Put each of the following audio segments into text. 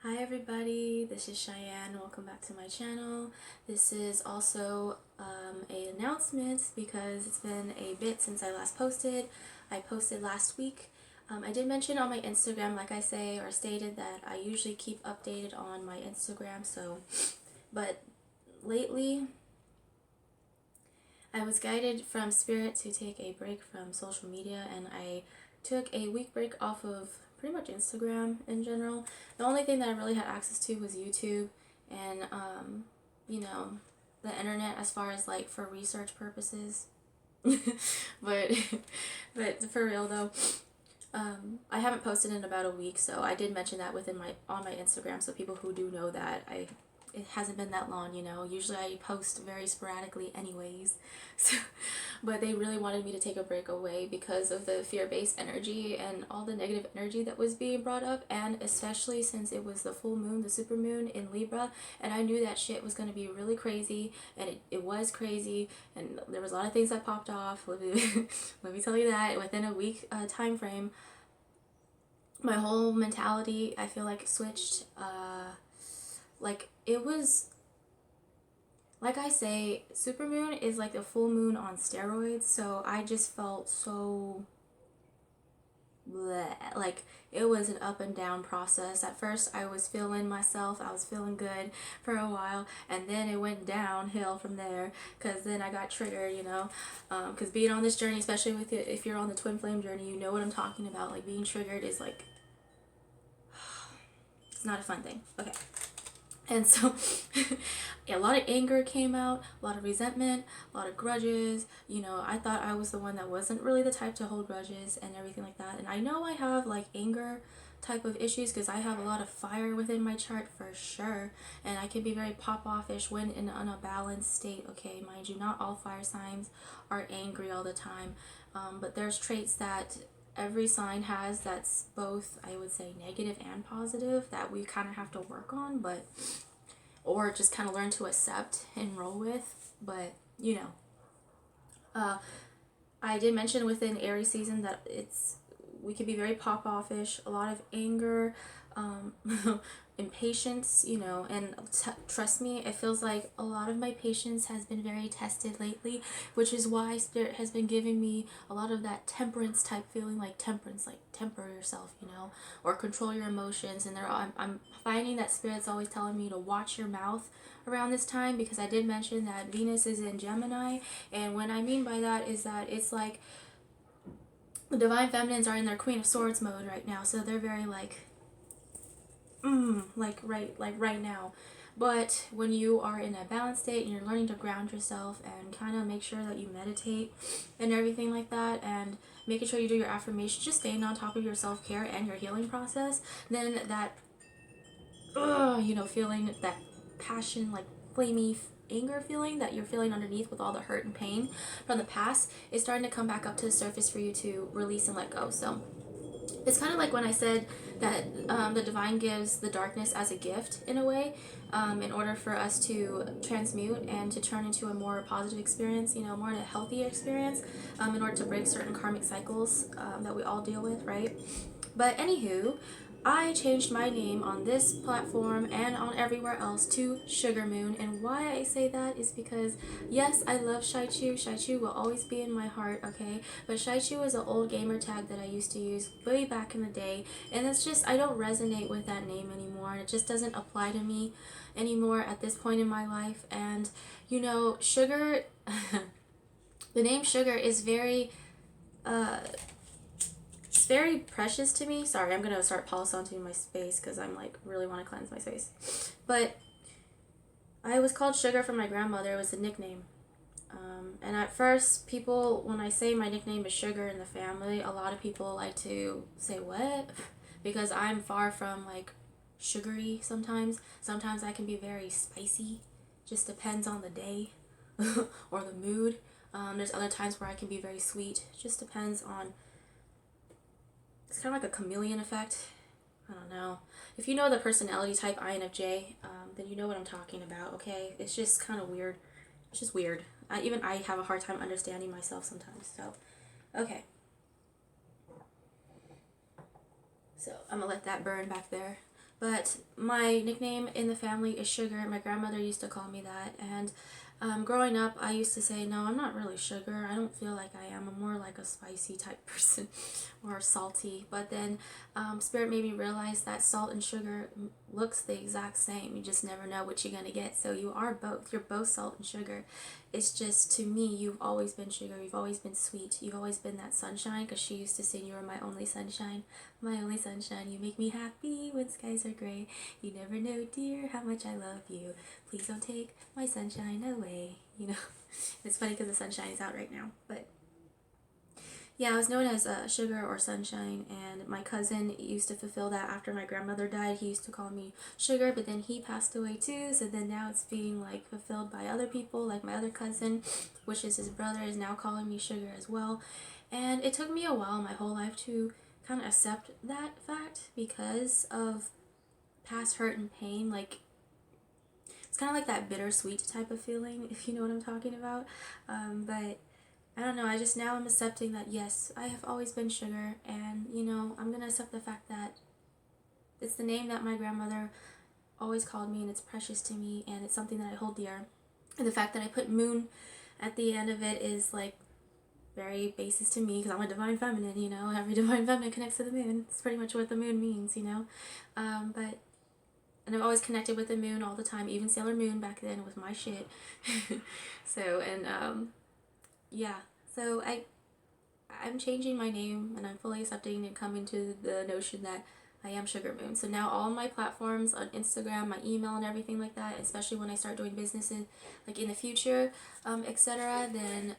Hi everybody, this is Cheyenne. Welcome back to my channel. This is also an announcement because it's been a bit since I last posted. I posted last week. I did mention on my Instagram, like I say or stated, that I usually keep updated on my Instagram. But lately I was guided from Spirit to take a break from social media, and I took a week break off of pretty much Instagram in general. The only thing that I really had access to was YouTube and, you know, the internet as far as like for research purposes. but, but for real though, I haven't posted in about a week, so I did mention that on my Instagram, so people who do know that it hasn't been that long, you know. Usually I post very sporadically anyways. So, but they really wanted me to take a break away because of the fear-based energy and all the negative energy that was being brought up, and especially since it was the full moon, the super moon in Libra, and I knew that shit was going to be really crazy, and it was crazy, and there was a lot of things that popped off. Let me tell you that within a week time frame, my whole mentality, I feel like, switched. Like it was, like I say, supermoon is like a full moon on steroids, so I just felt so bleh. Like it was an up and down process. At first I was feeling myself, I was feeling good for a while, and then it went downhill from there because then I got triggered, you know, because being on this journey, especially with it, if you're on the twin flame journey, you know what I'm talking about. Like being triggered is like, it's not a fun thing. Okay. And so a lot of anger came out, a lot of resentment, a lot of grudges. You know, I thought I was the one that wasn't really the type to hold grudges and everything like that. And I know I have like anger type of issues because I have a lot of fire within my chart for sure. And I can be very pop-offish when in an unbalanced state. Okay, mind you, not all fire signs are angry all the time. But there's traits that every sign has that's both, I would say, negative and positive that we kind of have to work on, but or just kind of learn to accept and roll with. But you know, I did mention within Aries season that we can be very pop offish, a lot of anger, um, impatience, you know, and trust me, it feels like a lot of my patience has been very tested lately, which is why Spirit has been giving me a lot of that temperance type feeling, like temperance, like temper yourself, you know, or control your emotions. And I'm finding that Spirit's always telling me to watch your mouth around this time, because I did mention that Venus is in Gemini, and what I mean by that is that it's like the divine feminines are in their Queen of Swords mode right now, so they're very like like right now. But when you are in a balanced state and you're learning to ground yourself and kind of make sure that you meditate and everything like that, and making sure you do your affirmations, just staying on top of your self-care and your healing process, then that you know, feeling that passion, like flamey anger feeling that you're feeling underneath with all the hurt and pain from the past is starting to come back up to the surface for you to release and let go. So it's kind of like when I said that the divine gives the darkness as a gift in a way, in order for us to transmute and to turn into a more positive experience, you know, more in a healthy experience, in order to break certain karmic cycles that we all deal with, right? But anywho, I changed my name on this platform and on everywhere else to Sugarmoon, and why I say that is because, yes, I love Shaichu. Shaichu will always be in my heart, okay? But Shaichu is an old gamer tag that I used to use way back in the day, and it's just, I don't resonate with that name anymore, and it just doesn't apply to me anymore at this point in my life. And, you know, Sugar, the name Sugar is very, it's very precious to me. Sorry, I'm gonna start palisanting my space because I'm like really want to cleanse my space. But I was called Sugar from my grandmother. It was a nickname. And at first, people, when I say my nickname is Sugar in the family, a lot of people like to say, what? Because I'm far from like sugary sometimes. Sometimes I can be very spicy. Just depends on the day or the mood. There's other times where I can be very sweet. Just depends on, it's kind of like a chameleon effect. I don't know. If you know the personality type INFJ, then you know what I'm talking about, okay? It's just kind of weird. It's just weird. Even I have a hard time understanding myself sometimes. So, okay. So, I'm going to let that burn back there. But my nickname in the family is Sugar. My grandmother used to call me that. And growing up, I used to say, no, I'm not really sugar. I don't feel like I am. I'm more like a spicy type person or salty. But then Spirit made me realize that salt and sugar looks the exact same. You just never know what you're going to get. So you are both. You're both salt and sugar. It's just, to me, you've always been sugar. You've always been sweet. You've always been that sunshine, because she used to sing, you are my only sunshine. My only sunshine. You make me happy when skies are gray. You never know, dear, how much I love you. Please don't take my sunshine away. You know, it's funny because the sunshine is out right now. But yeah, I was known as Sugar or Sunshine, and my cousin used to fulfill that after my grandmother died. He used to call me Sugar, but then he passed away too, so then now it's being like fulfilled by other people, like my other cousin, which is his brother, is now calling me Sugar as well. And it took me a while, my whole life, to kind of accept that fact because of past hurt and pain. Like, it's kind of like that bittersweet type of feeling, if you know what I'm talking about. But I don't know, I just, now I'm accepting that, yes, I have always been Sugar, and, you know, I'm going to accept the fact that it's the name that my grandmother always called me, and it's precious to me, and it's something that I hold dear. And the fact that I put moon at the end of it is, like, very basis to me, because I'm a divine feminine, you know, every divine feminine connects to the moon. It's pretty much what the moon means, you know. And I've always connected with the moon all the time, even Sailor Moon back then was my shit. So, and, yeah, so I'm changing my name, and I'm fully accepting and coming to the notion that I am Sugarmoon. So now all my platforms on Instagram, my email and everything like that, especially when I start doing businesses like in the future, etc., then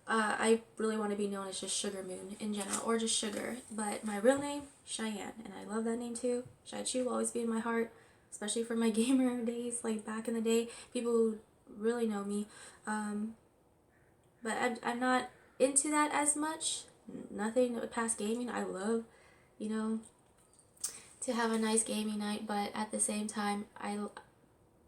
I really want to be known as just Sugarmoon in general, or just Sugar. But my real name, Cheyenne, and I love that name too. Shai-Chu will always be in my heart, especially for my gamer days, like back in the day, people who really know me. But I'm not into that as much. Nothing past gaming. I love, you know, to have a nice gaming night, but at the same time,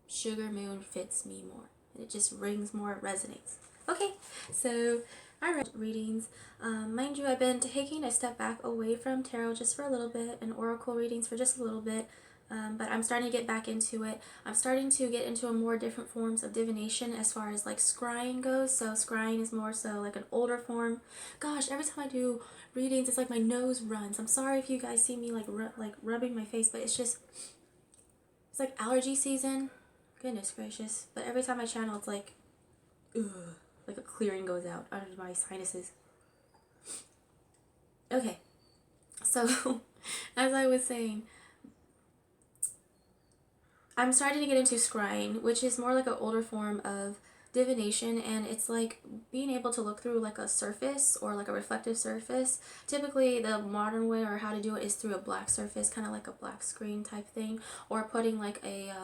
Sugarmoon fits me more. It just rings more, it resonates. Okay, so I read readings. Mind you, I've been taking a step back away from tarot just for a little bit, and oracle readings for just a little bit. But I'm starting to get back into it. I'm starting to get into a more different forms of divination as far as like scrying goes. So scrying is more so like an older form. Gosh, every time I do readings, it's like my nose runs. I'm sorry if you guys see me like rubbing my face, but it's just, it's like allergy season. Goodness gracious. But every time I channel, it's like, ugh, like a clearing goes out of my sinuses. Okay, so as I was saying, I'm starting to get into scrying, which is more like an older form of divination, and it's like being able to look through like a surface or like a reflective surface. Typically the modern way or how to do it is through a black surface, kind of like a black screen type thing, or putting like a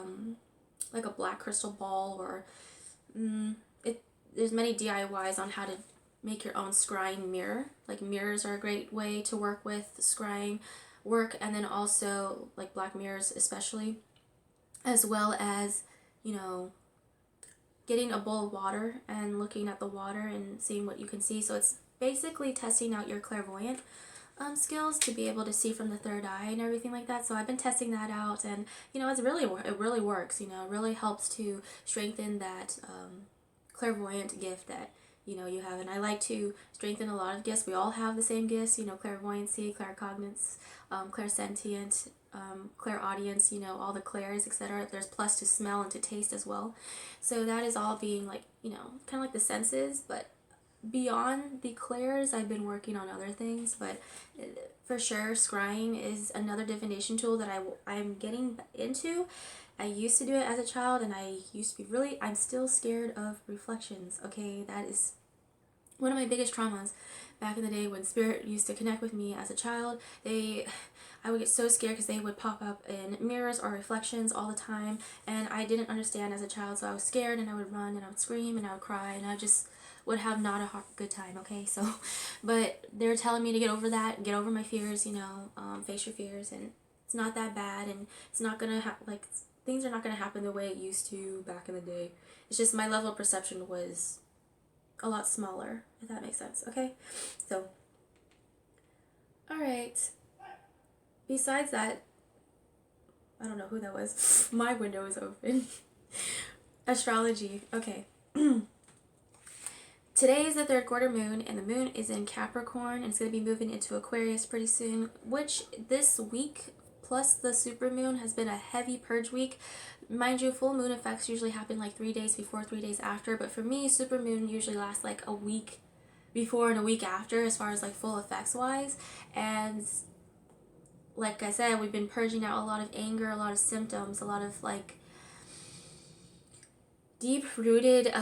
black crystal ball, or there's many DIYs on how to make your own scrying mirror. Like mirrors are a great way to work with scrying work, and then also like black mirrors especially, as well as, you know, getting a bowl of water and looking at the water and seeing what you can see. So it's basically testing out your clairvoyant skills to be able to see from the third eye and everything like that. So I've been testing that out, and you know, it really works. You know, it really helps to strengthen that clairvoyant gift that, you know, you have. And I like to strengthen a lot of gifts. We all have the same gifts, you know, clairvoyancy, claircognizance, clairsentient, clairaudience, you know, all the clairs, etc. There's plus to smell and to taste as well. So that is all being like, you know, kind of like the senses, but beyond the clairs, I've been working on other things. But for sure, scrying is another divination tool that I'm getting into. I used to do it as a child, and I used to be I'm still scared of reflections, okay? That is one of my biggest traumas. Back in the day when Spirit used to connect with me as a child, I would get so scared because they would pop up in mirrors or reflections all the time, and I didn't understand as a child, so I was scared, and I would run, and I would scream, and I would cry, and I just would have not a good time, okay? So, but they're telling me to get over that, get over my fears, you know, face your fears, and it's not that bad, and it's not gonna things are not gonna happen the way it used to back in the day. It's just my level of perception was a lot smaller, if that makes sense, okay? So, alright. Besides that, I don't know who that was. My window is open. Astrology. Okay. Today is the third quarter moon, and the moon is in Capricorn, and it's going to be moving into Aquarius pretty soon, which this week, plus the supermoon, has been a heavy purge week. Mind you, full moon effects usually happen like 3 days before, 3 days after, but for me, supermoon usually lasts like a week before and a week after as far as like full effects wise. And like I said, we've been purging out a lot of anger, a lot of symptoms, a lot of like deep-rooted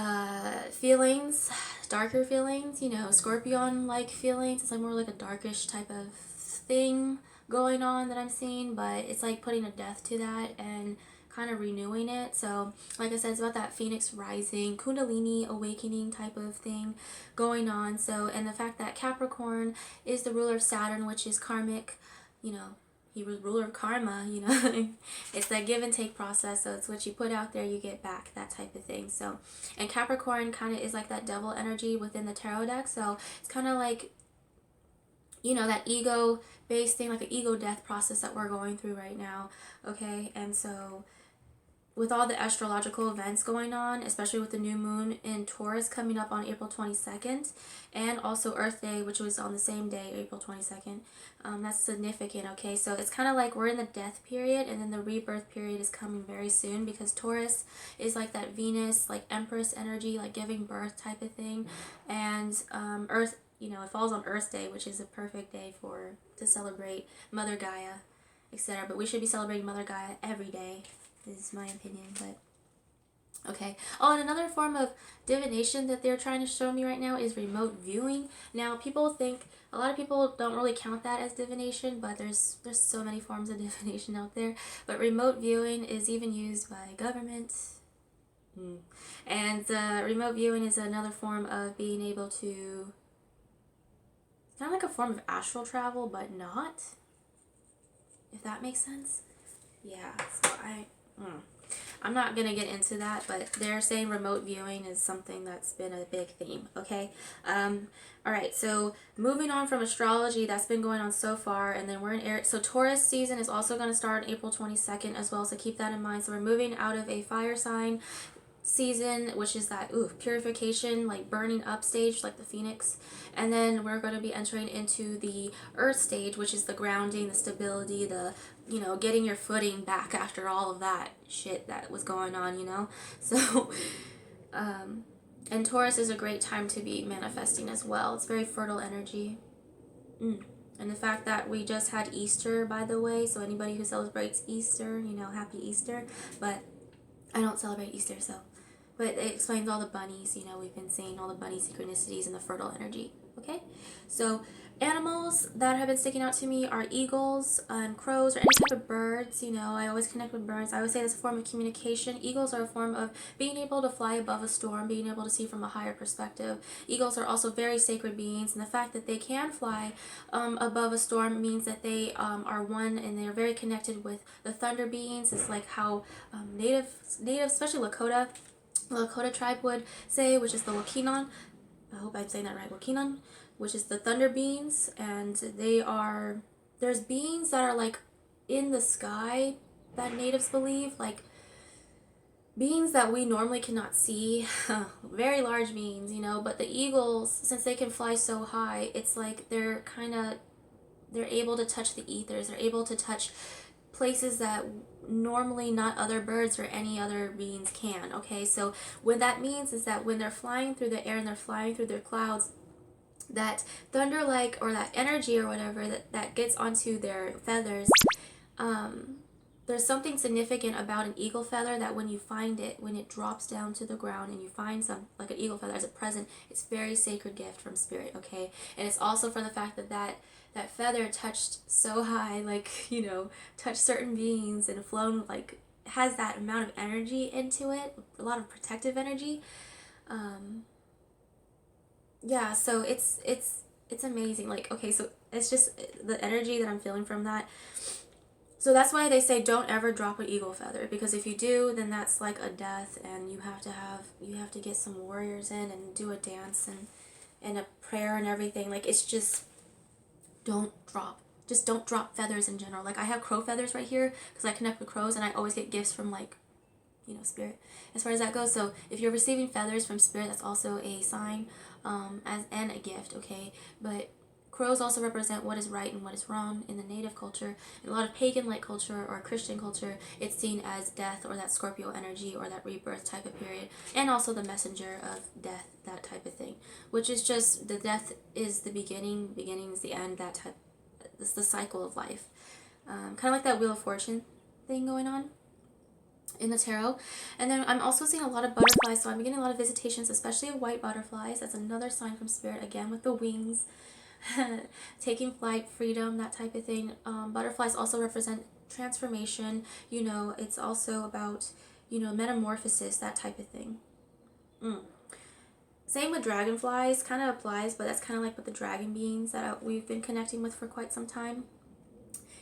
feelings, darker feelings, you know, Scorpion-like feelings. It's like more like a darkish type of thing going on that I'm seeing, but it's like putting a death to that and kind of renewing it. So like I said, it's about that phoenix rising, kundalini awakening type of thing going on. So, and the fact that Capricorn is the ruler of Saturn, which is karmic, you know, he was ruler of karma, you know. It's that give and take process. So it's what you put out there, you get back, that type of thing. So, and Capricorn kind of is like that devil energy within the tarot deck. So it's kind of like, you know, that ego based thing, like an ego death process that we're going through right now. Okay. And so with all the astrological events going on, especially with the new moon in Taurus coming up on April 22nd, and also Earth Day, which was on the same day, April 22nd, that's significant, okay? So it's kind of like we're in the death period, and then the rebirth period is coming very soon, because Taurus is like that Venus, like Empress energy, like giving birth type of thing, and Earth, you know, it falls on Earth Day, which is a perfect day to celebrate Mother Gaia, etc. But we should be celebrating Mother Gaia every day. This is my opinion, but okay. Oh, and another form of divination that they're trying to show me right now is remote viewing. Now, people think, a lot of people don't really count that as divination, but there's so many forms of divination out there. But remote viewing is even used by governments. And remote viewing is another form of being able to, kind of like a form of astral travel, but not, if that makes sense. Yeah, so I'm not going to get into that, but they're saying remote viewing is something that's been a big theme, okay? Alright, so moving on from astrology, that's been going on so far, and then we're in Aries. So Taurus season is also going to start on April 22nd as well, so keep that in mind. So we're moving out of a fire sign season, which is that purification, like burning up stage, like the phoenix, and then we're going to be entering into the earth stage, which is the grounding, the stability, the, you know, getting your footing back after all of that shit that was going on, you know. So and Taurus is a great time to be manifesting as well. It's very fertile energy. And the fact that we just had Easter, by the way, so anybody who celebrates Easter, you know, happy Easter. But I don't celebrate Easter, so. But it explains all the bunnies, you know, we've been seeing all the bunny synchronicities and the fertile energy, okay? So animals that have been sticking out to me are eagles and crows, or any type of birds, you know. I always connect with birds. I always say it's a form of communication. Eagles are a form of being able to fly above a storm, being able to see from a higher perspective. Eagles are also very sacred beings, and the fact that they can fly above a storm means that they are one, and they're very connected with the thunder beings. It's like how native, especially Lakota tribe would say, which is the Wakinon. I hope I'm saying that right. Wakinon, which is the thunder beings, and there's beings that are like in the sky that natives believe, like beings that we normally cannot see, very large beings, you know. But the eagles, since they can fly so high, it's like they're able to touch the ethers. They're able to touch places that normally not other birds or any other beings can, okay? So what that means is that when they're flying through the air and they're flying through their clouds, that thunder-like, or that energy or whatever that gets onto their feathers, there's something significant about an eagle feather that when you find it, when it drops down to the ground and you find some, like an eagle feather as a present, it's a very sacred gift from spirit, okay? And it's also for the fact that feather touched so high, like, you know, touched certain beings and flown, like, has that amount of energy into it, a lot of protective energy. Yeah, so it's amazing. Like, okay, so it's just the energy that I'm feeling from that. So that's why they say don't ever drop an eagle feather, because if you do, then that's like a death, and you have to get some warriors in and do a dance and a prayer and everything. Like, it's just, don't drop just don't drop feathers in general. Like I have crow feathers right here because I connect with crows and I always get gifts from like, you know, spirit as far as that goes. So if you're receiving feathers from spirit, that's also a sign and a gift, okay? But crows also represent what is right and what is wrong in the native culture. In a lot of pagan-like culture or Christian culture, it's seen as death or that Scorpio energy or that rebirth type of period, and also the messenger of death, that type of thing, which is just the death is the beginning is the end, that type. It's the cycle of life, kind of like that Wheel of Fortune thing going on in the tarot. And then I'm also seeing a lot of butterflies, so I'm getting a lot of visitations, especially of white butterflies. That's another sign from spirit, again with the wings. Taking flight, freedom, that type of thing. Butterflies also represent transformation, you know, it's also about, you know, metamorphosis, that type of thing. Same with dragonflies, kind of applies, but that's kind of like with the dragon beings that we've been connecting with for quite some time.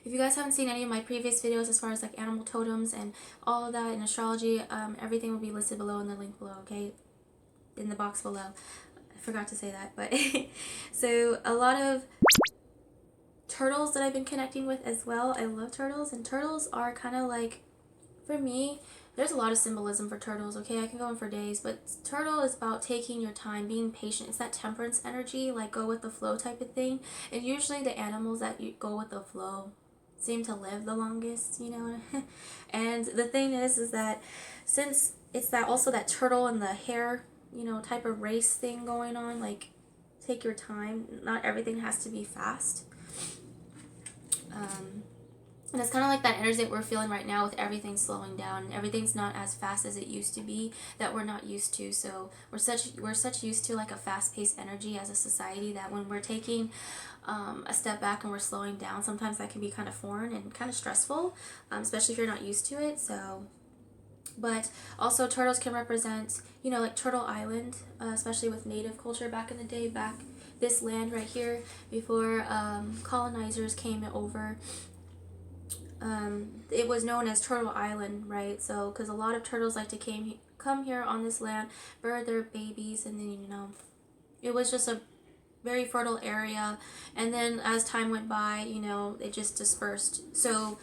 If you guys haven't seen any of my previous videos as far as like animal totems and all of that in astrology, everything will be listed below in the link below, okay? In the box below. I forgot to say that, but so a lot of turtles that I've been connecting with as well. I love turtles, and turtles are kind of like, for me, there's a lot of symbolism for turtles, okay? I can go on for days, but turtle is about taking your time, being patient. It's that temperance energy, like go with the flow type of thing. And usually the animals that you go with the flow seem to live the longest, you know? And the thing is that since it's that also that turtle and the hare, you know, type of race thing going on, like take your time. Not everything has to be fast. And it's kind of like that energy that we're feeling right now with everything slowing down. Everything's not as fast as it used to be, that we're not used to. So we're such used to like a fast-paced energy as a society that when we're taking a step back and we're slowing down, sometimes that can be kind of foreign and kind of stressful, especially if you're not used to it. So, but also turtles can represent, you know, like Turtle Island, especially with native culture back in the day, back this land right here before colonizers came over. It was known as Turtle Island, right? So, because a lot of turtles like to come here on this land, birth their babies, and then, you know, it was just a very fertile area. And then as time went by, you know, it just dispersed. So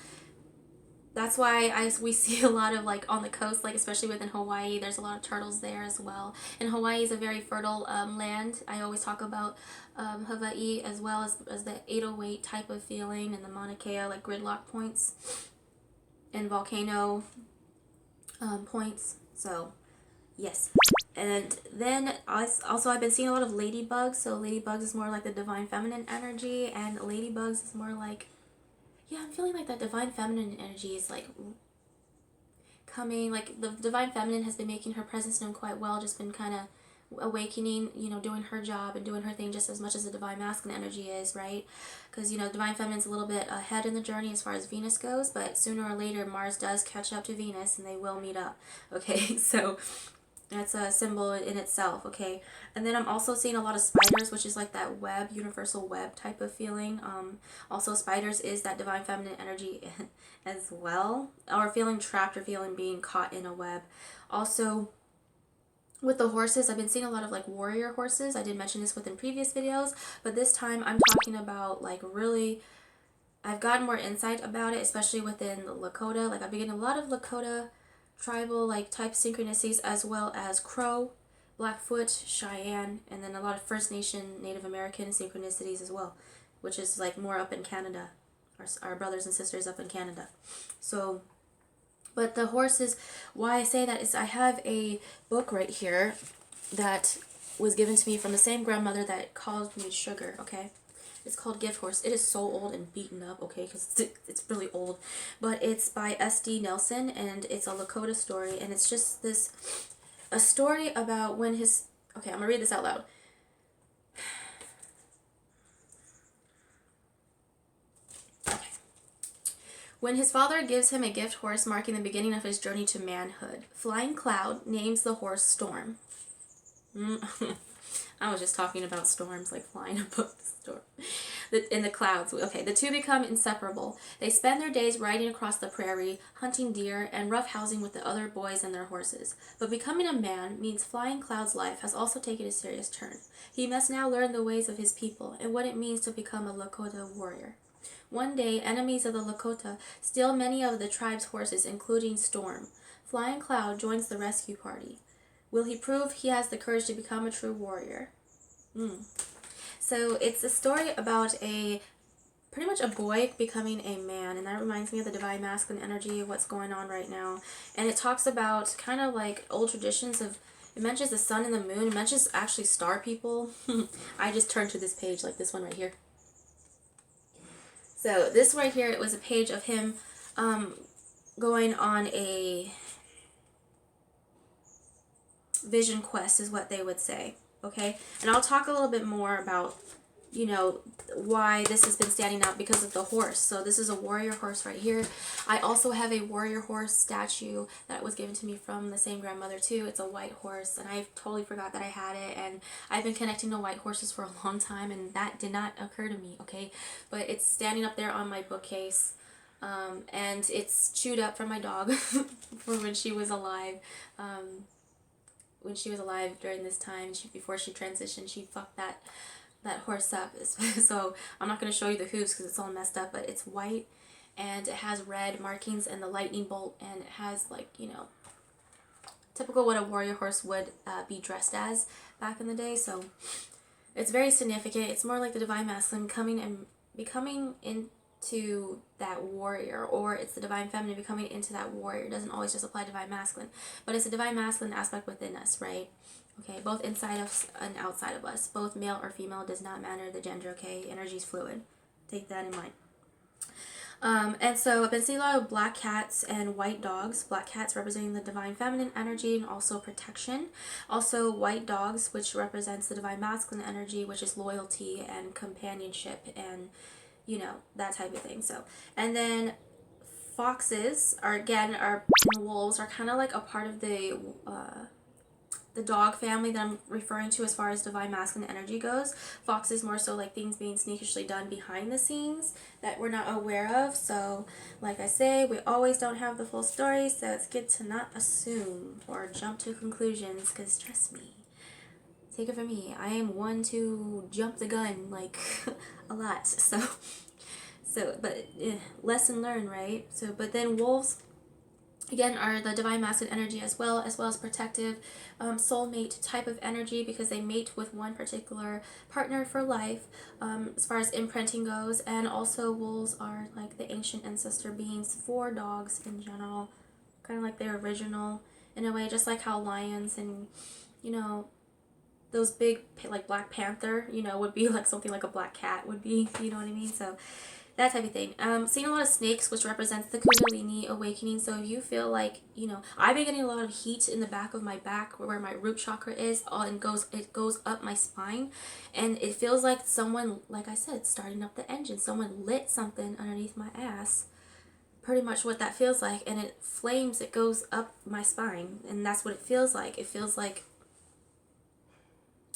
that's why we see a lot of, like, on the coast, like, especially within Hawaii, there's a lot of turtles there as well. And Hawaii is a very fertile land. I always talk about Hawaii as well as the 808 type of feeling and the Mauna Kea, like gridlock points and volcano points. So, yes. And then also I've been seeing a lot of ladybugs. So ladybugs is more like the divine feminine energy, and ladybugs is more like, yeah, I'm feeling like that divine feminine energy is like coming, like the divine feminine has been making her presence known quite well, just been kind of awakening, you know, doing her job and doing her thing just as much as the divine masculine energy is, right? Because, you know, divine feminine's a little bit ahead in the journey as far as Venus goes, but sooner or later Mars does catch up to Venus and they will meet up, okay? So that's a symbol in itself, okay? And then I'm also seeing a lot of spiders, which is like that web, universal web type of feeling. Also, spiders is that divine feminine energy as well, or feeling trapped or feeling being caught in a web. Also, with the horses, I've been seeing a lot of like warrior horses. I did mention this within previous videos, but this time I'm talking about like really, I've gotten more insight about it, especially within the Lakota. Like I've been getting a lot of Lakota tribal like type synchronicities, as well as Crow, Blackfoot, Cheyenne, and then a lot of First Nation, Native American synchronicities as well, which is like more up in Canada, our brothers and sisters up in Canada. So, but the horses, why I say that is I have a book right here that was given to me from the same grandmother that called me Sugar, okay? It's called Gift Horse. It is so old and beaten up, okay, because it's really old. But it's by S.D. Nelson, and it's a Lakota story, and it's just a story about when his, okay, I'm going to read this out loud. When his father gives him a gift horse marking the beginning of his journey to manhood, Flying Cloud names the horse Storm. I was just talking about storms, like flying above the storm. In the clouds. Okay, the two become inseparable. They spend their days riding across the prairie, hunting deer, and roughhousing with the other boys and their horses. But becoming a man means Flying Cloud's life has also taken a serious turn. He must now learn the ways of his people and what it means to become a Lakota warrior. One day, enemies of the Lakota steal many of the tribe's horses, including Storm. Flying Cloud joins the rescue party. Will he prove he has the courage to become a true warrior? So it's a story about pretty much a boy becoming a man, and that reminds me of the divine masculine energy of what's going on right now. And it talks about kind of like old traditions of, it mentions the sun and the moon, it mentions actually star people. I just turned to this page, like this one right here. So this right here, it was a page of him going on a vision quest, is what they would say. Okay, and I'll talk a little bit more about, you know, why this has been standing out because of the horse. So this is a warrior horse right here. I also have a warrior horse statue that was given to me from the same grandmother too. It's a white horse, and I totally forgot that I had it, and I've been connecting to white horses for a long time, and that did not occur to me, okay? But it's standing up there on my bookcase, and it's chewed up from my dog for when she was alive. When she was alive during this time, before she transitioned, she fucked that horse up. So I'm not going to show you the hooves because it's all messed up, but it's white and it has red markings and the lightning bolt, and it has, like, you know, typical what a warrior horse would be dressed as back in the day. So it's very significant. It's more like the divine masculine coming and becoming into that warrior, or it's the divine feminine becoming into that warrior. It doesn't always just apply to divine masculine, but it's a divine masculine aspect within us, right? Okay, both inside of and outside of us, both male or female, does not matter the gender, okay? Energy is fluid. Take that in mind. And so I've been seeing a lot of black cats and white dogs. Black cats representing the divine feminine energy and also protection. Also white dogs, which represents the divine masculine energy, which is loyalty and companionship and, you know, that type of thing. So, and then foxes and wolves are kind of like a part of the dog family that I'm referring to as far as divine masculine energy goes. Fox is more so like things being sneakishly done behind the scenes that we're not aware of. So, like I say, we always don't have the full story, so it's good to not assume or jump to conclusions, because trust me, take it from me, I am one to jump the gun, like, a lot. So, but lesson learned, right? So, but then wolves, again, are the divine masculine energy as well as protective, soulmate type of energy, because they mate with one particular partner for life, as far as imprinting goes. And also wolves are like the ancient ancestor beings for dogs in general, kind of like their original in a way, just like how lions and, you know, those big, like Black Panther, you know, would be like something like a black cat would be, you know what I mean? So that type of thing. Seeing a lot of snakes, which represents the Kundalini awakening. So if you feel like, you know, I've been getting a lot of heat in the back of my back where my root chakra is, and it goes up my spine, and it feels like someone, like I said, starting up the engine. Someone lit something underneath my ass. Pretty much what that feels like, and it flames. It goes up my spine, and that's what it feels like. It feels like.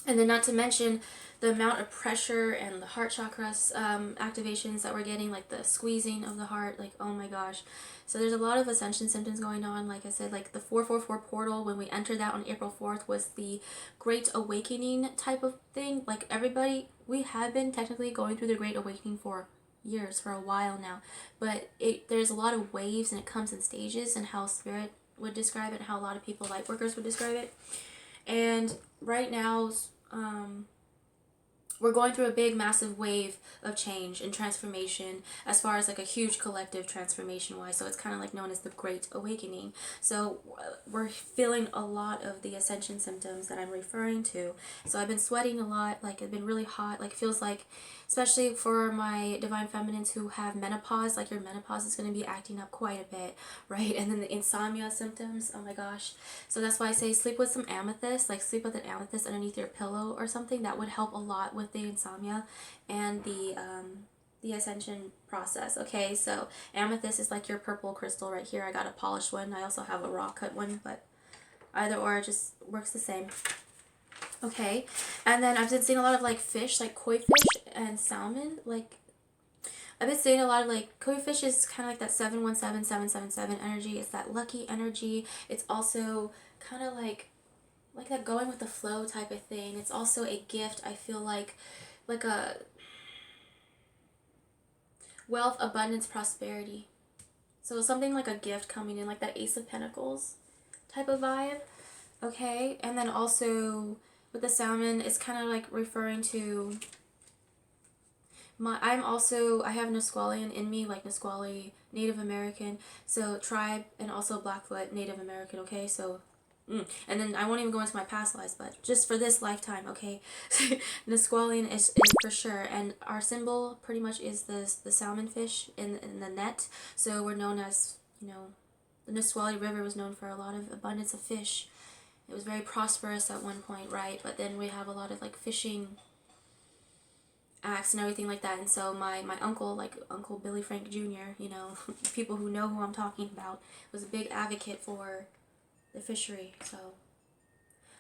And then not to mention the amount of pressure and the heart chakras activations that we're getting, like the squeezing of the heart, like, oh my gosh. So there's a lot of ascension symptoms going on. Like I said, like the 444 portal, when we entered that on April 4th, was the Great Awakening type of thing. Like everybody, we have been technically going through the Great Awakening for years, for a while now. But there's a lot of waves, and it comes in stages, and how Spirit would describe it, and how a lot of people, light workers, would describe it. And right now, we're going through a big, massive wave of change and transformation, as far as like a huge collective transformation wise. So it's kind of like known as the Great Awakening. So we're feeling a lot of the ascension symptoms that I'm referring to. So I've been sweating a lot, like it's been really hot, like it feels like, especially for my divine feminines who have menopause, like your menopause is going to be acting up quite a bit, right? And then the insomnia symptoms, oh my gosh. So that's why I say sleep with some amethyst, like sleep with an amethyst underneath your pillow or something. That would help a lot with the insomnia and the ascension process. Okay, so amethyst is like your purple crystal right here. I got a polished one. I also have a raw cut one, but either or just works the same. Okay, and then I've been seeing a lot of like fish, like koi fish and salmon. Like I've been seeing a lot of like koi fish is kind of like that 717-777 energy. It's that lucky energy. It's also kind of like that going with the flow type of thing. It's also a gift. I feel like a wealth, abundance, prosperity. So something like a gift coming in, like that Ace of Pentacles type of vibe. Okay, and then also with the salmon, it's kind of like referring to I have Nisquallian in me, like Nisqually, Native American, so tribe, and also Blackfoot, Native American, okay, so, and then I won't even go into my past lives, but just for this lifetime, okay, Nisquallian is for sure, and our symbol pretty much is the salmon fish in the net, so we're known as, you know, the Nisqually River was known for a lot of abundance of fish. It was very prosperous at one point, right, but then we have a lot of, like, fishing acts and everything like that, and so my uncle, like Uncle Billy Frank Jr., you know, people who know who I'm talking about, was a big advocate for the fishery, so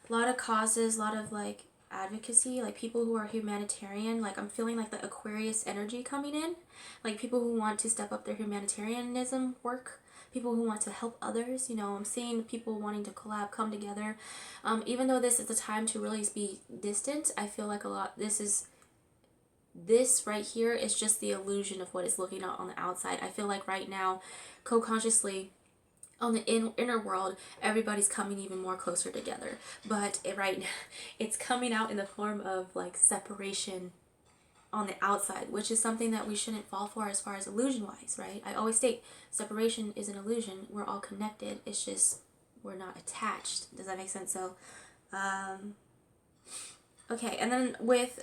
a lot of causes, a lot of, like, advocacy, like people who are humanitarian, like I'm feeling like the Aquarius energy coming in, like people who want to step up their humanitarianism work, people who want to help others, you know, I'm seeing people wanting to collab, come together, even though this is the time to really be distant, I feel like a lot, this right here is just the illusion of what it's looking at on the outside. I feel like right now, co-consciously, on the inner world, everybody's coming even more closer together. But right now, it's coming out in the form of, like, separation on the outside, which is something that we shouldn't fall for as far as illusion-wise, right? I always state, separation is an illusion. We're all connected. It's just, we're not attached. Does that make sense? So, okay, and then with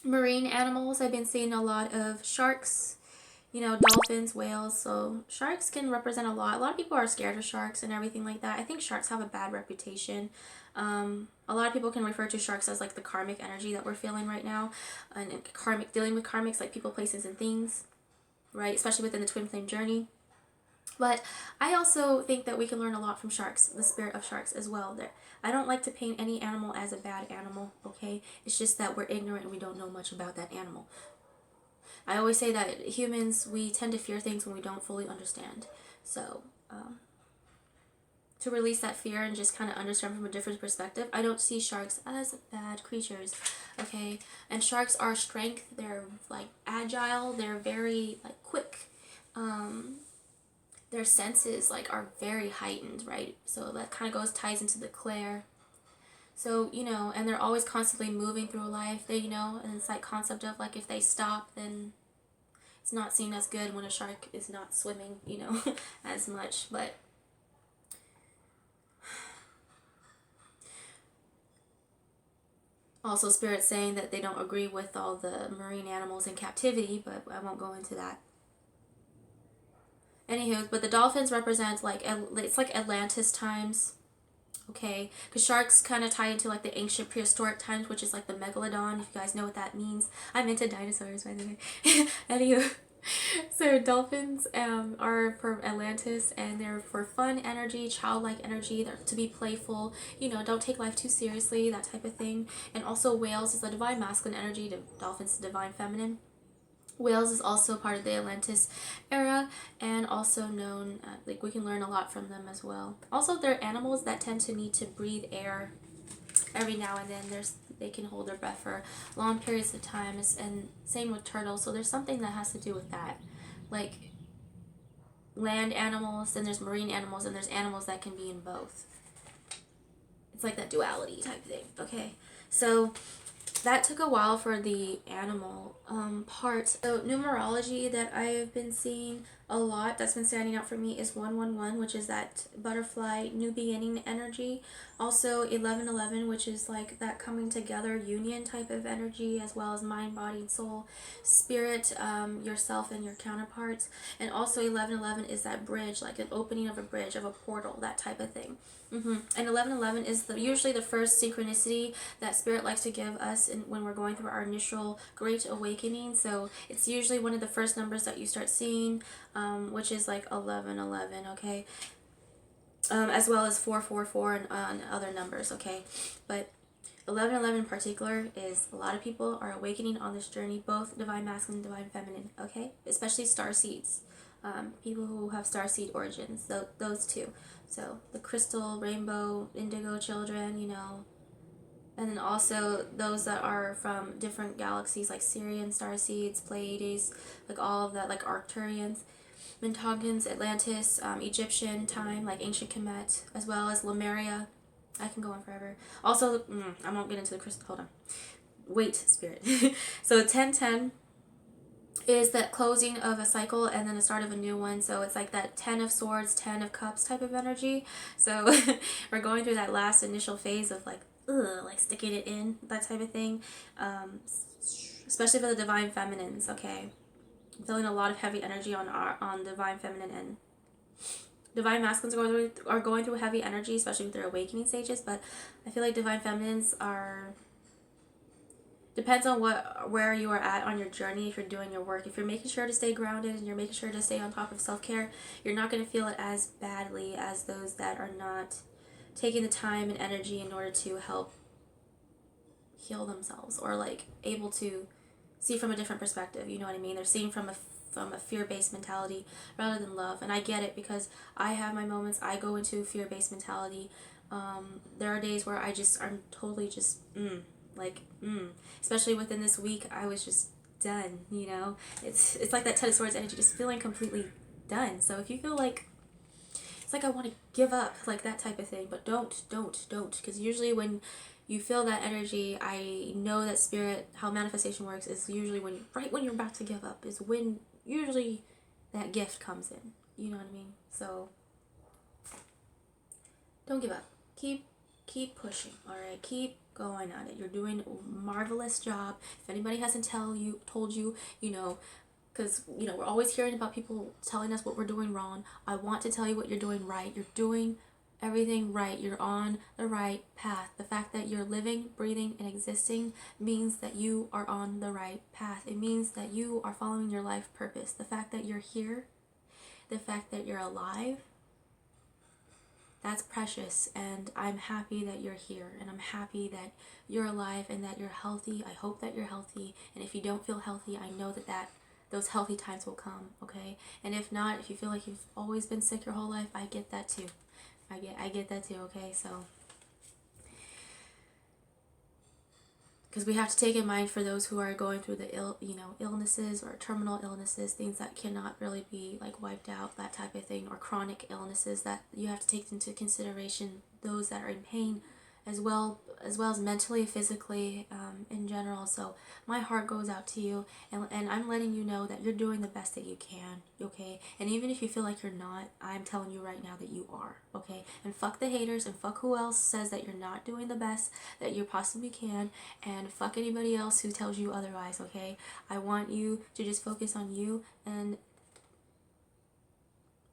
marine animals, I've been seeing a lot of sharks, you know, dolphins, whales. So sharks can represent a lot. A lot of people are scared of sharks and everything like that. I think sharks have a bad reputation. A lot of people can refer to sharks as, like, the karmic energy that we're feeling right now, and karmic, dealing with karmics, like people, places, and things, right? Especially within the twin flame journey. But I also think that we can learn a lot from sharks, the spirit of sharks as well. I don't like to paint any animal as a bad animal, okay? It's just that we're ignorant and we don't know much about that animal. I always say that humans, we tend to fear things when we don't fully understand. So, to release that fear and just kind of understand from a different perspective, I don't see sharks as bad creatures, okay? And sharks are strength, they're, like, agile, they're very, like, quick. Their senses, like, are very heightened, right? So that kind of ties into the clair. So, you know, and they're always constantly moving through life. They, you know, and it's like concept of, like, if they stop, then it's not seen as good when a shark is not swimming, you know, as much. But also spirit saying that they don't agree with all the marine animals in captivity, but I won't go into that. Anywho, but the dolphins represent, like, it's like Atlantis times, okay? Because sharks kind of tie into, like, the ancient prehistoric times, which is, like, the megalodon, if you guys know what that means. I'm into dinosaurs, by the way. Anywho, so dolphins are for Atlantis, and they're for fun energy, childlike energy. They're to be playful, you know, don't take life too seriously, that type of thing. And also whales is the divine masculine energy, dolphins the divine feminine. Whales is also part of the Atlantis era, and also known, like, we can learn a lot from them as well. Also, they're animals that tend to need to breathe air every now and then. They can hold their breath for long periods of time, and same with turtles. So there's something that has to do with that. Like, land animals, then there's marine animals, and there's animals that can be in both. It's like that duality type thing, okay? So that took a while for the animal part. So numerology that I've been seeing a lot that's been standing out for me is 111, which is that butterfly new beginning energy. Also 1111, which is like that coming together union type of energy, as well as mind, body, and soul, spirit, yourself and your counterparts. And also 1111 is that bridge, like an opening of a bridge, of a portal, that type of thing. And 1111 is usually the first synchronicity that spirit likes to give us when we're going through our initial great awakening. So it's usually one of the first numbers that you start seeing, which is like 1111, okay? As well as 444 and other numbers, okay? But 1111 in particular is a lot of people are awakening on this journey, both divine masculine and divine feminine, okay? Especially starseeds. People who have starseed origins, those two. So the crystal, rainbow, indigo children, you know, And then also those that are from different galaxies like Sirian, Starseeds, Pleiades, like all of that, like Arcturians, Mentagons, Atlantis, Egyptian time, like ancient Kemet, as well as Lemuria. I can go on forever. Also, I won't get into the crystal. Hold on. Wait, spirit. So 1010 is that closing of a cycle and then the start of a new one. So it's like that 10 of swords, 10 of cups type of energy. So we're going through that last initial phase of like, like sticking it in, that type of thing. Especially for the divine feminines, okay? I'm feeling a lot of heavy energy on divine feminine, and divine masculines are going through heavy energy, especially with their awakening stages. But I feel like divine feminines are, depends on where you are at on your journey. If you're doing your work, if you're making sure to stay grounded and you're making sure to stay on top of self-care, you're not going to feel it as badly as those that are not taking the time and energy in order to help heal themselves, or like able to see from a different perspective. You know what I mean? They're seeing from a fear-based mentality rather than love. And I get it, because I have my moments. I go into fear-based mentality. There are days where I'm totally just especially within this week. I was just done. It's like that 10 of swords energy, just feeling completely done. So if you feel like it's like I want to give up, like that type of thing, but don't, because usually when you feel that energy, I know that spirit, how manifestation works, is usually right when you're about to give up is when usually that gift comes in. You know what I mean? So don't give up. Keep pushing. All right, keep going at it. You're doing a marvelous job. If anybody hasn't told you, because we're always hearing about people telling us what we're doing wrong. I want to tell you what you're doing right. You're doing everything right. You're on the right path. The fact that you're living, breathing, and existing means that you are on the right path. It means that you are following your life purpose. The fact that you're here, the fact that you're alive, that's precious. And I'm happy that you're here, and I'm happy that you're alive and that you're healthy. I hope that you're healthy. And if you don't feel healthy, I know that those healthy times will come, okay? And if not, if you feel like you've always been sick your whole life, I get that too. I get that too, okay? So, because we have to take in mind for those who are going through the illnesses or terminal illnesses, things that cannot really be like wiped out, that type of thing, or chronic illnesses that you have to take into consideration, those that are in pain as well as mentally, physically, in general. So my heart goes out to you, and I'm letting you know that you're doing the best that you can, okay? And even if you feel like you're not, I'm telling you right now that you are, okay? And fuck the haters, and fuck who else says that you're not doing the best that you possibly can, and fuck anybody else who tells you otherwise, okay? I want you to just focus on you and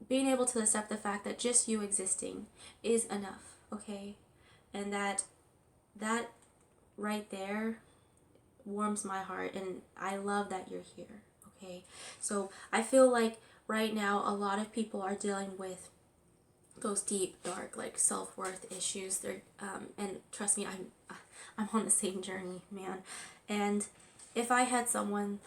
being able to accept the fact that just you existing is enough, okay? And that right there warms my heart, and I love that you're here, okay? So I feel like right now a lot of people are dealing with those deep, dark, like self-worth issues. They're and trust me, I'm on the same journey, man. And if I had someone,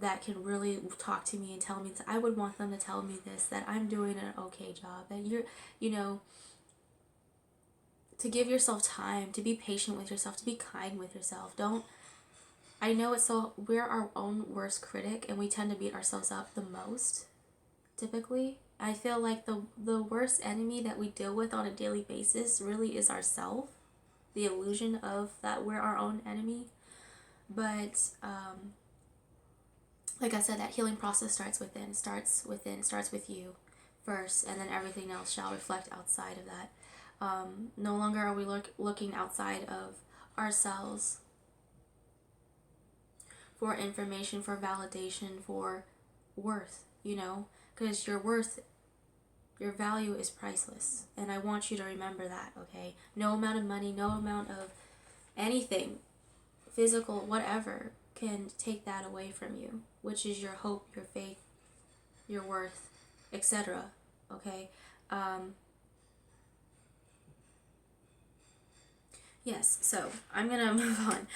that can really talk to me and tell me, I would want them to tell me this, that I'm doing an okay job, that you're, to give yourself time, to be patient with yourself, to be kind with yourself. I know we're our own worst critic, and we tend to beat ourselves up the most, typically. I feel like the worst enemy that we deal with on a daily basis really is ourself, the illusion of that we're our own enemy. But, like I said, that healing process starts starts with you first, and then everything else shall reflect outside of that. No longer are we looking outside of ourselves for information, for validation, for worth, because your value is priceless. And I want you to remember that, okay? No amount of money, no amount of anything, physical, whatever, can take that away from you, which is your hope, your faith, your worth, etc., okay? Yes, so I'm gonna move on.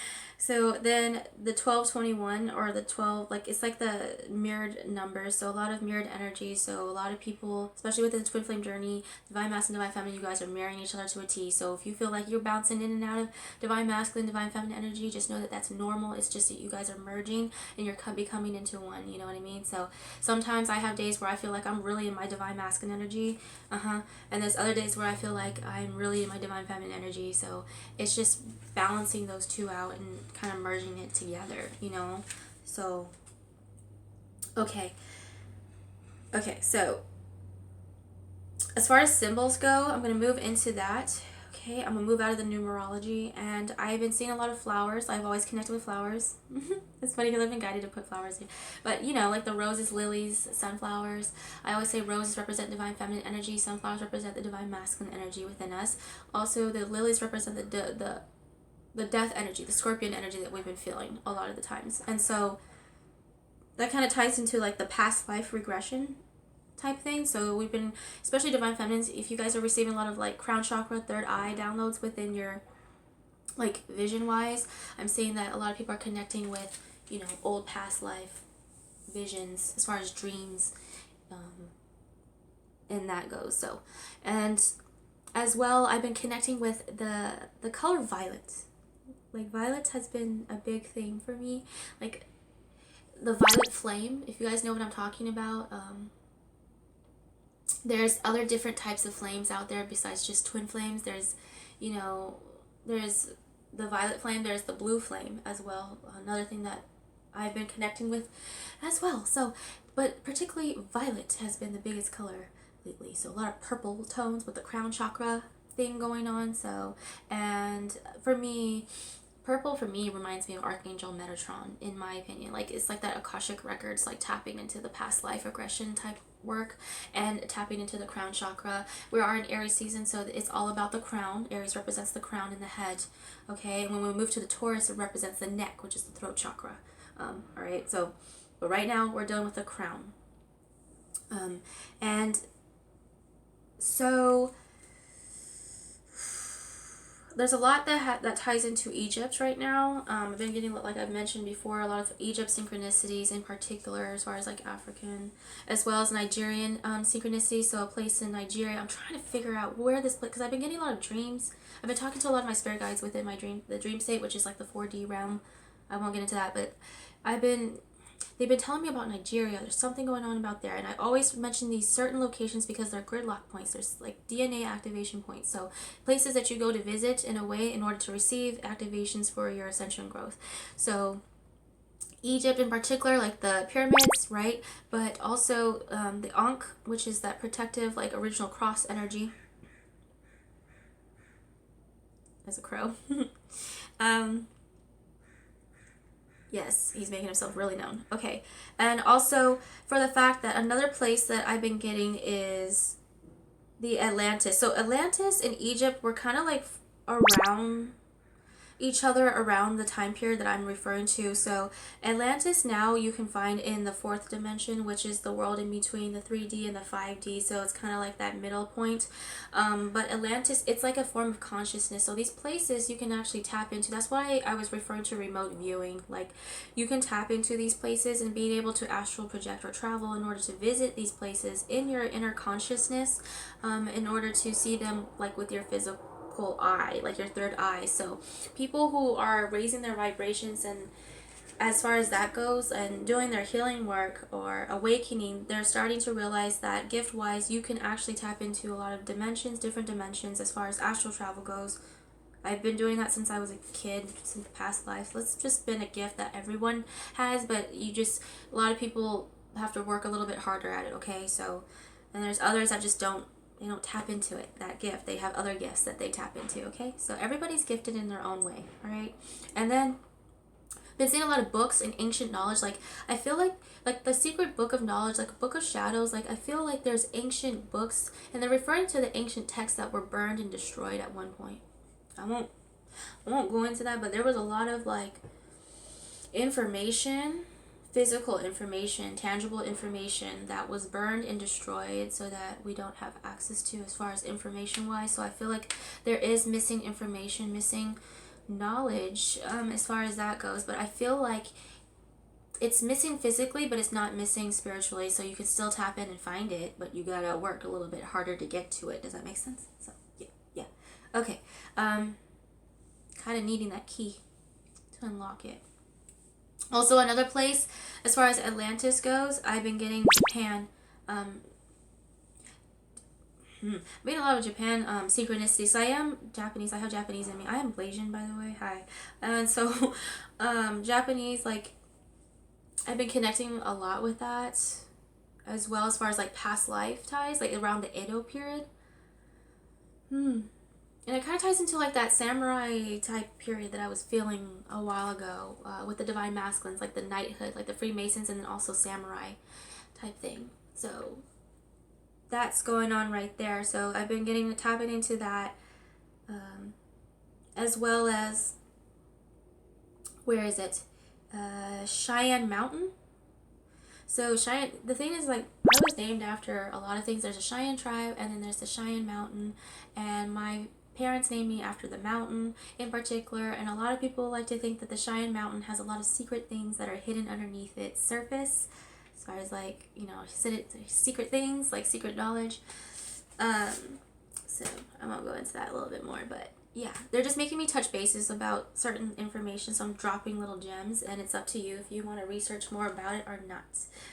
So then the 1221, or the 12, like it's like the mirrored numbers. So a lot of mirrored energy. So a lot of people, especially within the twin flame journey, divine masculine, divine feminine, you guys are mirroring each other to a T. So if you feel like you're bouncing in and out of divine masculine, divine feminine energy, just know that that's normal. It's just that you guys are merging and you're becoming into one. You know what I mean? So sometimes I have days where I feel like I'm really in my divine masculine energy. And there's other days where I feel like I'm really in my divine feminine energy. So it's just balancing those two out and kind of merging it together, you know? So, okay. Okay, so as far as symbols go, I'm going to move into that. Okay, I'm going to move out of the numerology, and I've been seeing a lot of flowers. I've always connected with flowers. It's funny because I've been guided to put flowers in. But, you know, like the roses, lilies, sunflowers. I always say roses represent divine feminine energy. Sunflowers represent the divine masculine energy within us. Also, the lilies represent the death energy, the scorpion energy that we've been feeling a lot of the times. And so that kind of ties into like the past life regression type thing. So we've been, especially divine feminines, if you guys are receiving a lot of like crown chakra, third eye downloads within your like vision wise, I'm seeing that a lot of people are connecting with, you know, old past life visions as far as dreams, and that goes. So, and as well, I've been connecting with the color violet. Like violet has been a big thing for me. Like the violet flame, if you guys know what I'm talking about. There's other different types of flames out there besides just twin flames. There's, you know, there's the violet flame, there's the blue flame as well. Another thing that I've been connecting with as well. So, but particularly violet has been the biggest color lately. So a lot of purple tones with the crown chakra thing going on. So, and for me, purple for me reminds me of Archangel Metatron, in my opinion. Like it's like that Akashic records, like tapping into the past life regression type work and tapping into the crown chakra. We are in Aries season, so it's all about the crown. Aries represents the crown and the head. Okay, and when we move to the Taurus, it represents the neck, which is the throat chakra. All right, so but right now we're dealing with the crown. And so there's a lot that ties into Egypt right now. I've been getting, like I've mentioned before, a lot of Egypt synchronicities in particular, as far as like African, as well as Nigerian synchronicities. So a place in Nigeria. I'm trying to figure out where this place, because I've been getting a lot of dreams. I've been talking to a lot of my spirit guides within my the dream state, which is like the 4D realm. I won't get into that, but they've been telling me about Nigeria. There's something going on about there. And I always mention these certain locations because they're gridlock points. There's like DNA activation points. So places that you go to visit in a way in order to receive activations for your ascension growth. So Egypt in particular, like the pyramids, right? But also the Ankh, which is that protective, like original cross energy. As a crow. Yes, he's making himself really known. Okay. And also for the fact that another place that I've been getting is the Atlantis. So Atlantis and Egypt were kind of like around each other around the time period that I'm referring to. So Atlantis now you can find in the fourth dimension, which is the world in between the 3D and the 5D. So it's kind of like that middle point. But Atlantis, it's like a form of consciousness. So these places you can actually tap into. That's why I was referring to remote viewing. Like you can tap into these places and being able to astral project or travel in order to visit these places in your inner consciousness, in order to see them like with your physical eye, like your third eye. So people who are raising their vibrations, and as far as that goes, and doing their healing work or awakening, they're starting to realize that gift wise you can actually tap into a lot of dimensions, different dimensions as far as astral travel goes. I've been doing that since I was a kid, since past lives. It's just been a gift that everyone has, but a lot of people have to work a little bit harder at it. Okay, so, and there's others that just don't tap into it, that gift. They have other gifts that they tap into, okay? So everybody's gifted in their own way, all right? And then been seeing a lot of books and ancient knowledge. Like I feel like the secret book of knowledge, like a book of shadows, like I feel like there's ancient books, and they're referring to the ancient texts that were burned and destroyed at one point. I won't go into that, but there was a lot of like information physical information, tangible information that was burned and destroyed so that we don't have access to as far as information wise. So I feel like there is missing information, missing knowledge as far as that goes. But I feel like it's missing physically, but it's not missing spiritually. So you can still tap in and find it, but you gotta work a little bit harder to get to it. Does that make sense? So yeah. Okay. Kind of needing that key to unlock it. Also, another place, as far as Atlantis goes, I've been getting Japan. Made a lot of Japan synchronicities. So I am Japanese. I have Japanese in me. I am Malaysian, by the way. Hi. And so, Japanese, like, I've been connecting a lot with that, as well as far as like past life ties, like around the Edo period. And it kind of ties into like that samurai type period that I was feeling a while ago with the divine masculines, like the knighthood, like the Freemasons, and then also samurai type thing. So that's going on right there. So I've been tapping into that, as well as, where is it? Cheyenne Mountain. So Cheyenne, the thing is, like, I was named after a lot of things. There's a Cheyenne tribe, and then there's the Cheyenne Mountain, and my parents named me after the mountain in particular, and a lot of people like to think that the Cheyenne Mountain has a lot of secret things that are hidden underneath its surface, as far as like, you know, secret things, like secret knowledge. So I won't go into that a little bit more, but yeah, they're just making me touch bases about certain information, so I'm dropping little gems, and it's up to you if you want to research more about it or not,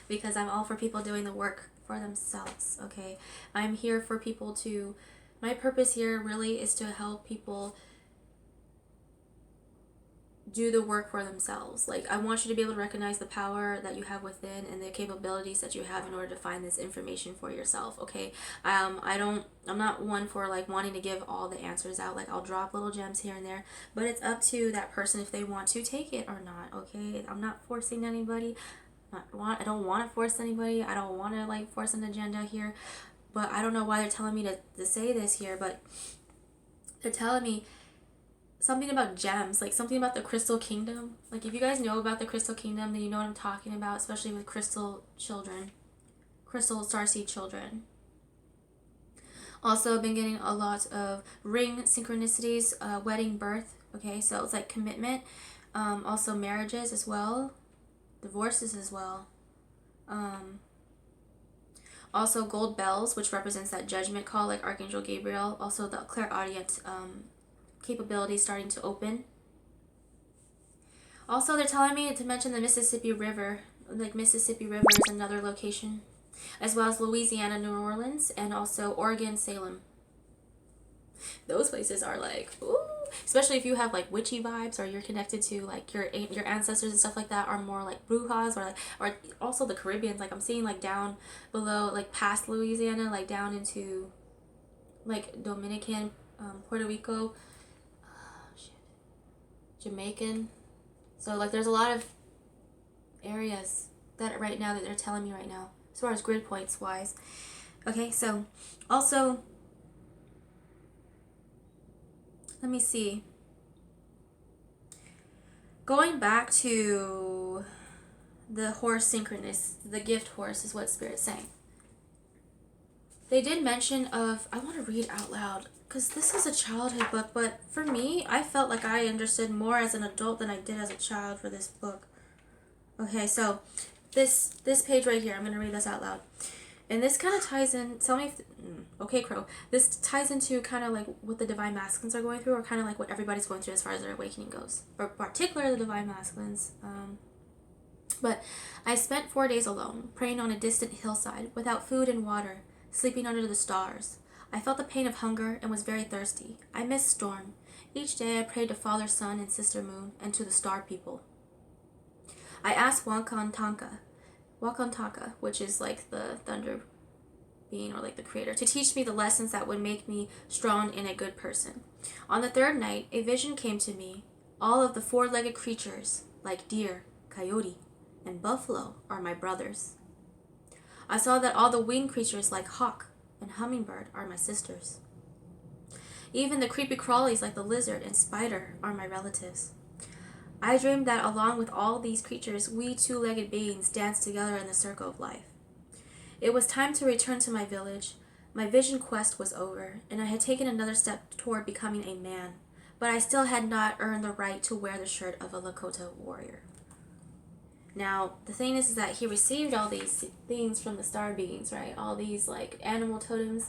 because I'm all for people doing the work for themselves, okay? I'm here for people to, my purpose here really is to help people do the work for themselves. Like, I want you to be able to recognize the power that you have within and the capabilities that you have in order to find this information for yourself, okay? I'm not one for like wanting to give all the answers out. Like, I'll drop little gems here and there, but it's up to that person if they want to take it or not, okay? I'm not forcing anybody. I don't want to force anybody. I don't want to like force an agenda here, but I don't know why they're telling me to say this here, but they're telling me something about gems, like something about the crystal kingdom. Like, if you guys know about the crystal kingdom, then you know what I'm talking about, especially with crystal starseed children. Also, I've been getting a lot of ring synchronicities, wedding, birth, okay? So it's like commitment, also marriages as well, divorces as well. Also gold bells, which represents that judgment call, like Archangel Gabriel. Also the clairaudient capability starting to open. Also, they're telling me to mention the Mississippi River. Like, Mississippi River is another location, as well as Louisiana, New Orleans, and also Oregon, Salem. Those places are like, ooh, especially if you have like witchy vibes, or you're connected to like your ancestors and stuff like that, are more like brujas, or also the Caribbean. Like, I'm seeing like down below, like past Louisiana, like down into like Dominican, Puerto Rico, Jamaican. So like, there's a lot of areas that right now that they're telling me right now, as far as grid points wise. Okay, so also, let me see. Going back to the horse synchronous, the gift horse is what Spirit's saying. They did mention of, I want to read out loud, because this is a childhood book, but for me, I felt like I understood more as an adult than I did as a child for this book. Okay, so this page right here, I'm going to read this out loud. And this kind of ties in, tell me if, okay, Crow, this ties into kind of like what the divine masculines are going through, or kind of like what everybody's going through as far as their awakening goes, or particularly the divine masculines. But I spent 4 days alone, praying on a distant hillside, without food and water, sleeping under the stars. I felt the pain of hunger and was very thirsty. I missed Storm. Each day I prayed to Father Sun and Sister Moon, and to the star people. I asked Wakantanka, which is like the thunder being, or like the creator, to teach me the lessons that would make me strong and a good person. On the third night, a vision came to me. All of the four-legged creatures, like deer, coyote, and buffalo, are my brothers. I saw that all the winged creatures, like hawk and hummingbird, are my sisters. Even the creepy crawlies, like the lizard and spider, are my relatives. I dreamed that along with all these creatures, we two-legged beings danced together in the circle of life. It was time to return to my village. My vision quest was over, and I had taken another step toward becoming a man, but I still had not earned the right to wear the shirt of a Lakota warrior. Now, the thing is that he received all these things from the star beings, right? All these, like, animal totems.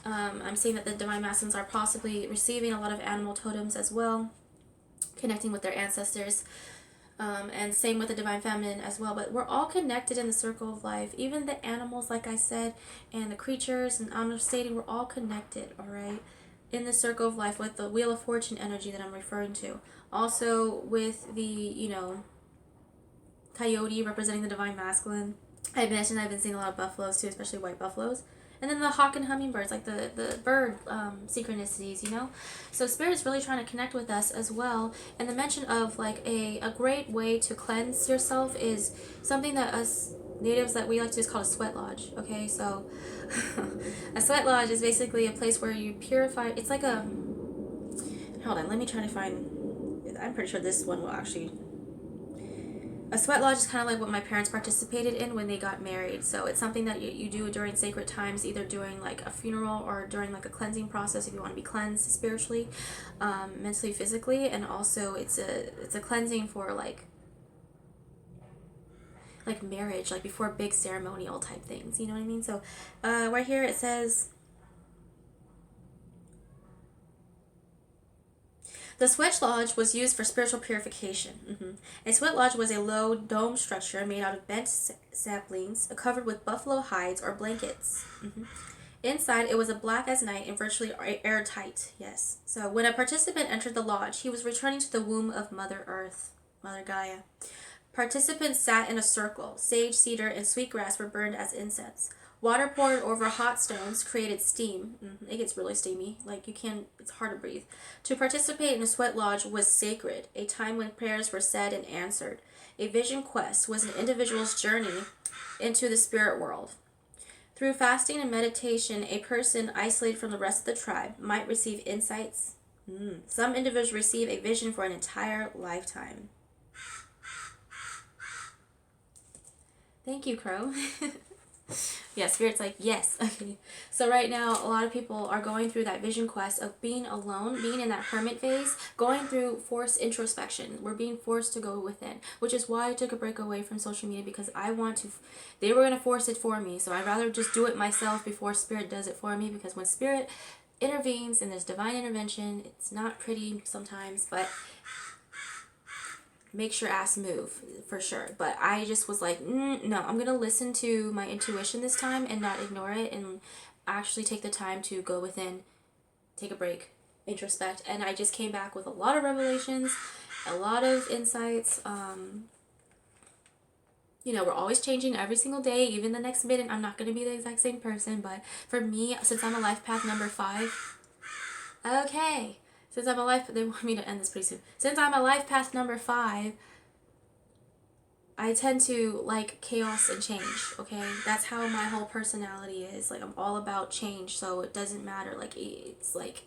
I'm seeing that the Divine Masculines are possibly receiving a lot of animal totems as well, connecting with their ancestors. And same with the Divine Feminine as well. But we're all connected in the circle of life. Even the animals, like I said, and the creatures, and I'm stating we're all connected, all right? In the circle of life with the Wheel of Fortune energy that I'm referring to. Also with the, you know, coyote representing the Divine Masculine. I mentioned I've been seeing a lot of buffaloes too, especially white buffaloes. And then the hawk and hummingbirds, like the bird synchronicities, you know? So Spirit's really trying to connect with us as well. And the mention of like a great way to cleanse yourself is something that us natives that we like to do is called a sweat lodge, okay? So a sweat lodge is basically a place where you purify. It's like a, hold on, let me try to find, I'm pretty sure this one will actually, a sweat lodge is kind of like what my parents participated in when they got married. So it's something that you do during sacred times, either during like a funeral or during like a cleansing process if you want to be cleansed spiritually, mentally, physically, and also it's a cleansing for like marriage, like before big ceremonial type things. You know what I mean? So right here it says, the sweat lodge was used for spiritual purification. A sweat lodge was a low dome structure made out of bent saplings, covered with buffalo hides or blankets. Inside, it was a black as night and virtually airtight. Yes. So when a participant entered the lodge, he was returning to the womb of Mother Earth, Mother Gaia. Participants sat in a circle. Sage, cedar, and sweetgrass were burned as incense. Water poured over hot stones created steam. It gets really steamy. Like, you can't, it's hard to breathe. To participate in a sweat lodge was sacred, a time when prayers were said and answered. A vision quest was an individual's journey into the spirit world. Through fasting and meditation, a person isolated from the rest of the tribe might receive insights. Some individuals receive a vision for an entire lifetime. Thank you, Crow. Yeah, Spirit's like, yes. Okay. So right now, a lot of people are going through that vision quest of being alone, being in that hermit phase, going through forced introspection. We're being forced to go within, which is why I took a break away from social media, because I want to, they were going to force it for me. So I'd rather just do it myself before Spirit does it for me, because when Spirit intervenes and there's divine intervention, it's not pretty sometimes, but makes your ass move for sure. But I just was like, no, I'm gonna listen to my intuition this time and not ignore it, and actually take the time to go within, take a break, introspect. And I just came back with a lot of revelations, a lot of insights. You know, we're always changing every single day. Even the next minute, I'm not gonna be the exact same person. But for me, since I'm a life path number 5, okay. Since I'm a life, they want me to end this pretty soon. Since I'm a life path number 5, I tend to like chaos and change, okay? That's how my whole personality is. Like, I'm all about change, so it doesn't matter. Like, it's like,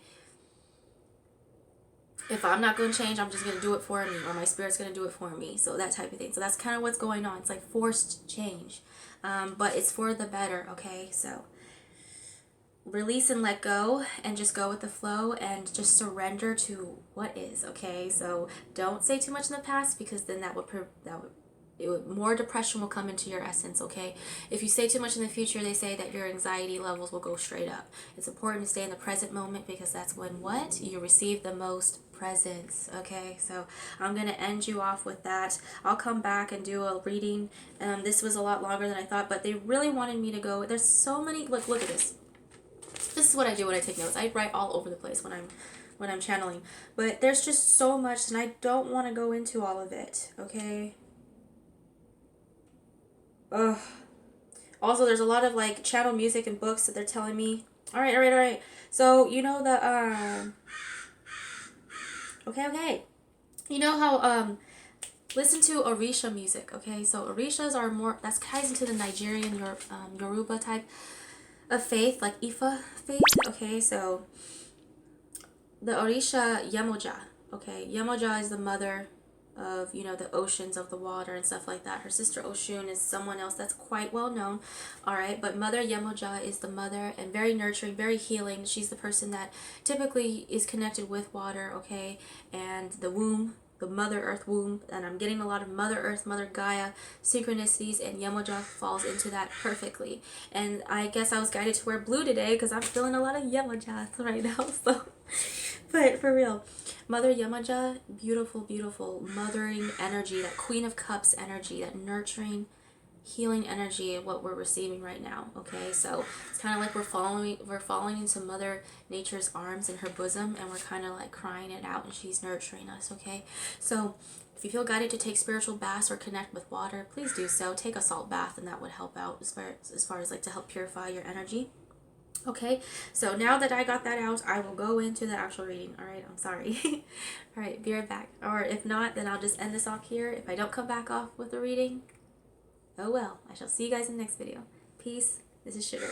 if I'm not going to change, I'm just going to do it for me, or my spirit's going to do it for me. So that type of thing. So that's kind of what's going on. It's like forced change. But it's for the better, okay? So release and let go, and just go with the flow, and just surrender to what is, okay? So don't say too much in the past, because then more depression will come into your essence, okay? If you say too much in the future, they say that your anxiety levels will go straight up. It's important to stay in the present moment, because that's when you receive the most presence, okay? So I'm going to end you off with that. I'll come back and do a reading. This was a lot longer than I thought, but they really wanted me to go. There's so many, look at this. This is what I do when I take notes. I write all over the place when I'm channeling. But there's just so much, and I don't want to go into all of it, okay? Ugh. Also, there's a lot of like channel music and books that they're telling me. All right. So you know the okay. You know how listen to Orisha music, okay? So Orishas are more, that ties into the Nigerian Yoruba type of faith, like Ifa faith, okay? So the Orisha Yemoja, okay? Yemoja is the mother of, you know, the oceans of the water and stuff like that. Her sister Oshun is someone else that's quite well known. All right, but Mother Yemoja is the mother and very nurturing, very healing. She's the person that typically is connected with water, okay, and the womb, the Mother Earth womb. And I'm getting a lot of Mother Earth, Mother Gaia synchronicities, and Yemoja falls into that perfectly. And I guess I was guided to wear blue today because I'm feeling a lot of Yemoja right now. So, but for real, Mother Yamaja, beautiful, beautiful mothering energy, that Queen of Cups energy, that nurturing, healing energy of what we're receiving right now. Okay, so it's kind of like we're falling into Mother Nature's arms in her bosom, and we're kind of like crying it out, and she's nurturing us. Okay, so if you feel guided to take spiritual baths or connect with water, please do so. Take a salt bath, and that would help out as far as like to help purify your energy. Okay, so now that I got that out, I will go into the actual reading. All right, I'm sorry. All right, be right back. Or if not, then I'll just end this off here. If I don't come back off with the reading, oh well. I shall see you guys in the next video. Peace. This is Sugar.